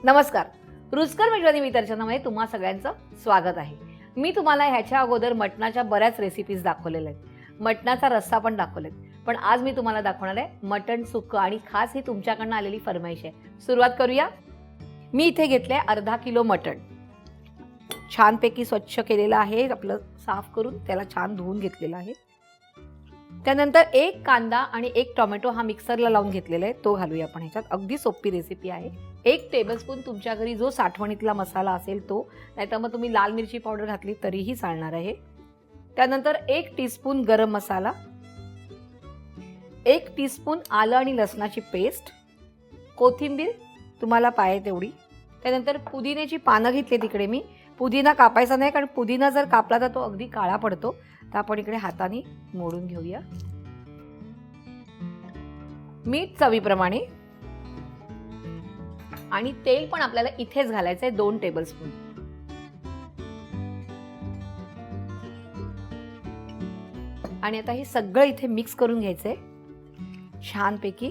नमस्कार. रुचकर मेजवानी वितर्चनामध्ये तुम्हा सगळ्यांचं स्वागत आहे. मी तुम्हाला ह्याच्या अगोदर मटणाच्या बऱ्याच रेसिपीज दाखवलेल्या आहेत. मटणाचा रस्सा पण दाखवलेत. पण आज मी तुम्हाला दाखवणार आहे मटण सुक्क आणि खास ही तुमच्याकडनं आलेली फरमाईश आहे. सुरुवात करूया. मी इथे घेतलंय अर्धा किलो मटण. छानपैकी स्वच्छ केलेलं आहे. आपलं साफ करून त्याला छान धुवून घेतलेलं आहे. त्यानंतर एक कांदा आणि एक टोमॅटो हा मिक्सरला लावून घेतलेला आहे, तो घालूया आपण ह्याच्यात. अगदी सोपी रेसिपी आहे. 1 टेबलस्पून तुमच्या घरी जो साठवणीतला मसाला असेल तो, नाहीतर मग तुम्ही लाल मिरची पावडर घातली तरीही चालणार आहे. त्यानंतर 1 टीस्पून गरम मसाला, 1 टीस्पून आलं आणि लसणाची पेस्ट, कोथिंबीर तुम्हाला पाहिजे तेवढी. त्यानंतर पुदिन्याची पानं घेतली तिकडे मी. पुदिना कापायचा नाही, कारण पुदिना जर कापला तर तो अगदी काळा पडतो. तर आपण इकडे हाताने मोडून घेऊया. मीठ चवीप्रमाणे आणि तेल पण आपल्याला इथेच घालायचंय 2 टेबलस्पून. आणि आता हे सगळं इथे मिक्स करून घ्यायचंय छानपैकी.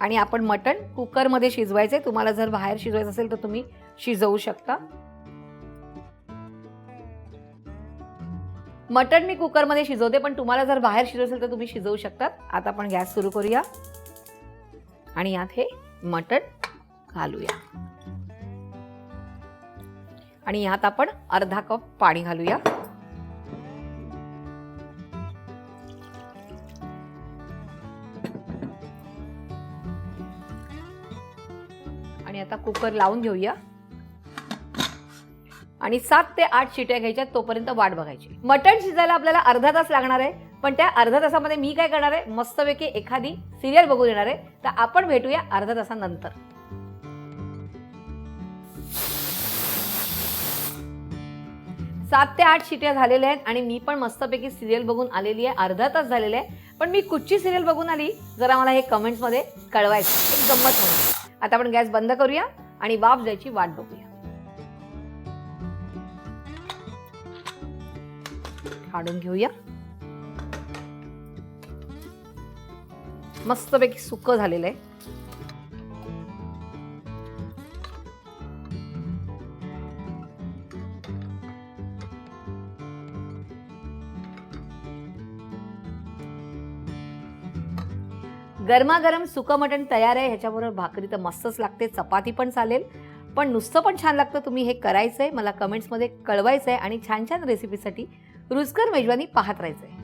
आणि आपण मटण कुकरमध्ये शिजवायचंय. तुम्हाला जर बाहेर शिजवायचं असेल तर तुम्ही शिजवू शकता. मटण मी कुकरमध्ये शिजवते, पण तुम्हाला जर बाहेर शिजवायचं असेल तर तुम्ही शिजवू शकतात. आता आपण गॅस सुरू करूया आणि यात हे मटण घालूया. आणि यात आपण अर्धा कप पाणी घालूया. आणि आता कुकर लावून घेऊया. आणि 7 ते 8 शिट्या घ्यायच्या, तोपर्यंत वाट बघायची. मटण शिजायला आपल्याला अर्धा तास लागणार आहे. पण त्या अर्धा तासामध्ये मी काय करणार आहे, मस्तपैकी एखादी सिरियल बघून येणार आहे. तर आपण भेटूया अर्धा तासानंतर. 7 ते 8 शिट्या झालेल्या आहेत आणि मी पण मस्तपैकी सिरियल बघून आलेली आहे. अर्धा तास झालेला आहे. पण मी कुठची सिरियल बघून आली जरा मला हे कमेंट्समध्ये कळवायचं. एक गंमत म्हणून. आता आपण गॅस बंद करूया आणि वाफ जायची वाट बघूया. काढून घेऊया. मस्तपैकी सुक्क झालेलं आहे. गरमागरम सुकं मटण तयार आहे. ह्याच्याबरोबर भाकरी तर मस्तच लागते, चपाती पण चालेल. पण नुसतं पण छान लागतं. तुम्ही हे करायचंय, मला कमेंट्समध्ये कळवायचंय आणि छान छान रेसिपीसाठी रुचकर मेजवानी पाहत राहायचंय.